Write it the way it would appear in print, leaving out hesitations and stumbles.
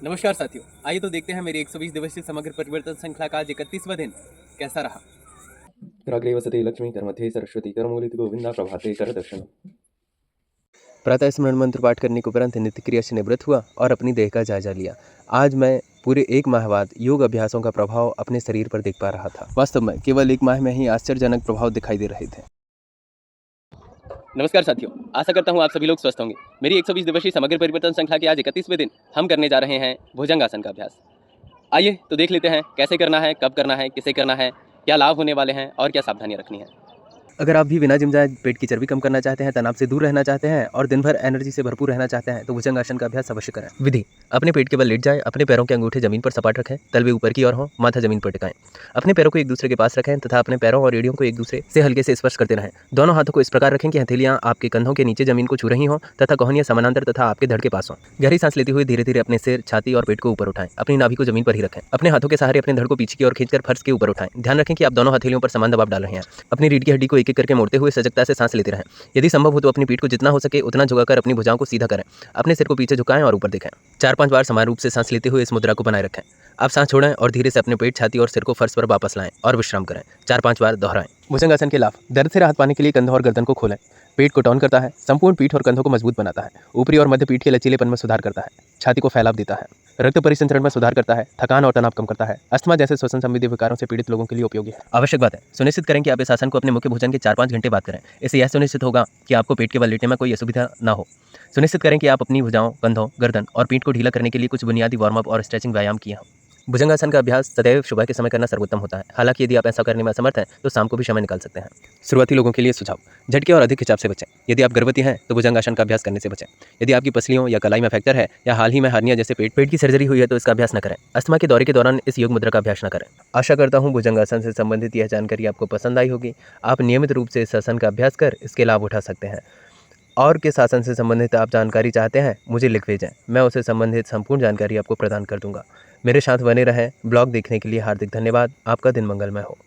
नमस्कार साथियों, आइए तो देखते हैं मेरी 120 दिवसीय समग्र परिवर्तन श्रृंखला का आज 31वां दिन कैसा रहा। कराग्रे वसते लक्ष्मी करमध्ये सरस्वती करमूलित गोविंदा प्रभाते कर दर्शन। प्रातः स्मरण मंत्र पाठ करने के उपरांत नित्य क्रिया से निवृत्त हुआ और अपनी देह का जायजा लिया। आज मैं पूरे 1 माह बाद योग अभ्यासों का प्रभाव अपने शरीर पर देख पा रहा था। वास्तव में केवल 1 माह में ही आश्चर्यजनक प्रभाव दिखाई दे रहे थे। नमस्कार साथियों, आशा करता हूँ आप सभी लोग स्वस्थ होंगे। मेरी 120 दिवसीय समग्र परिवर्तन श्रृंखला के आज 31वें दिन हम करने जा रहे हैं भुजंगासन का अभ्यास। आइए तो देख लेते हैं कैसे करना है, कब करना है, किसे करना है, क्या लाभ होने वाले हैं और क्या सावधानियां रखनी है। अगर आप भी बिना जिम जाए पेट की चर्बी कम करना चाहते हैं, तनाव से दूर रहना चाहते हैं और दिन भर एनर्जी से भरपूर रहना चाहते हैं तो भुजंगासन का अभ्यास अवश्य करें। विधि: अपने पेट के बल लेट जाएं, अपने पैरों के अंगूठे जमीन पर सपाट रखें, तलवे ऊपर की ओर हो, माथा जमीन पर टिकाएं। अपने पैरों को एक दूसरे के पास रखें तथा अपने पैरों और एड़ियों को एक दूसरे से हल्के से स्पर्श करते रहें। दोनों हाथों को इस प्रकार रखें कि हथेलियां आपके कंधों के नीचे जमीन को छू रही हों तथा कोहनियां समानांतर तथा आपके धड़ के पास हों। गहरी सांस लेते हुए धीरे धीरे अपने सिर, छाती और पेट को ऊपर उठाएं। अपनी नाभि को जमीन पर ही रखें। अपने हाथों के सहारे अपने धड़ को पीछे की ओर खींचकर फर्श के ऊपर उठाएं। ध्यान रखें कि आप दोनों हथेलियों पर समान दबाव डाल रहे हैं। अपनी रीढ़ की हड्डी को एक एक करके मोड़ते हुए सजगता से सांस लेते रहें। यदि संभव हो तो अपनी पीठ को जितना हो सके उतना झुकाकर अपनी भुजाओं को सीधा करें। अपने सिर को पीछे झुकाएं और ऊपर देखें। 4-5 बार समान रूप से सांस लेते हुए इस मुद्रा को बनाए रखें। आप सांस छोड़ें और धीरे से अपने पेट, छाती और सिर को फर्श पर वापस लाएं और विश्राम करें। 4-5 बार दोहराएं। भुजंगासन के लाभ: दर्द से राहत पाने के लिए कंधों और गर्दन को खोलें। पेट को टोन करता है, संपूर्ण पीठ और कंधों को मजबूत बनाता है, ऊपरी और मध्य पीठ के लचीलेपन में सुधार करता है, छाती को फैलाव देता है, रक्त परिसंचरण में सुधार करता है, थकान और तनाव कम करता है, अस्थमा जैसे श्वसन संबंधी विकारों से पीड़ित लोगों के लिए उपयोगी है। आवश्यक बात है, सुनिश्चित करें कि आप इस आसन को अपने मुख्य भोजन के 4-5 घंटे बाद करें। इससे यह सुनिश्चित होगा कि आपको पेट के बल लेटने में कोई असुविधा ना हो। सुनिश्चित करें कि आप अपनी भुजाओं, कंधों, गर्दन और पीठ को ढीला करने के लिए कुछ बुनियादी वार्म अप और स्ट्रेचिंग व्यायाम किए हों। भुजंगासन का अभ्यास सदैव सुबह के समय करना सर्वोत्तम होता है। हालांकि यदि आप ऐसा करने में असमर्थ हैं तो शाम को भी समय निकाल सकते हैं। शुरुआती लोगों के लिए सुझाव: झटके और अधिक खिंचाव से बचें। यदि आप गर्भवती हैं तो भुजंगासन का अभ्यास करने से बचें। यदि आपकी पसलियों या कलाई में फ्रैक्चर है या हाल ही में हार्निया जैसे पेट की सर्जरी हुई है तो इसका अभ्यास न करें। अस्थमा के दौरे के दौरान इस योग मुद्रा का अभ्यास न करें। आशा करता हूँ भुजंगासन से संबंधित यह जानकारी आपको पसंद आई होगी। आप नियमित रूप से इस आसन का अभ्यास कर इसके लाभ उठा सकते हैं। और किस आसन से संबंधित आप जानकारी चाहते हैं मुझे लिख भेजें, मैं उसे संबंधित संपूर्ण जानकारी आपको प्रदान कर दूंगा। मेरे साथ बने रहें। ब्लॉग देखने के लिए हार्दिक धन्यवाद। आपका दिन मंगलमय हो।